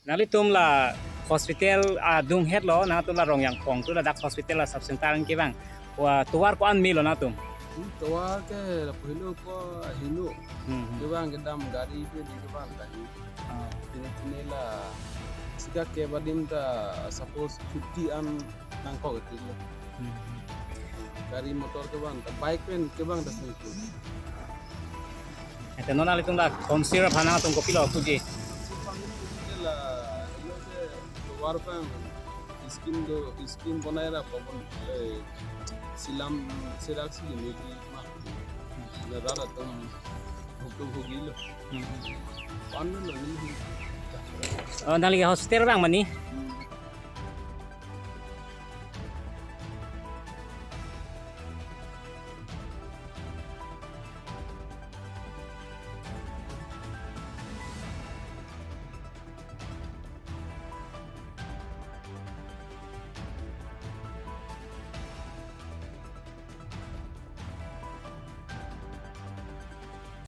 Nali tum la hospital dung het lo na tum la rong yang pong tu la dak hospital la sub center ke bang wa tuar ko an mi lo na tum Tuar ke pahilo ko hilo ke bang gedam gari pe di bang gari ini la sika ke badim ta suppose 50 an nang ko gitu gari motor ke bang ta bike pen ke bang ta itu eta no nali tum la consider phana tum ko pilo tu ji la ilo ke tuar pen skin बनाएर पवन सिलाम सेराक्स लिमेटी मा नदारा तुम भुक्तो भुगिलो पान लो nali hospital bang mani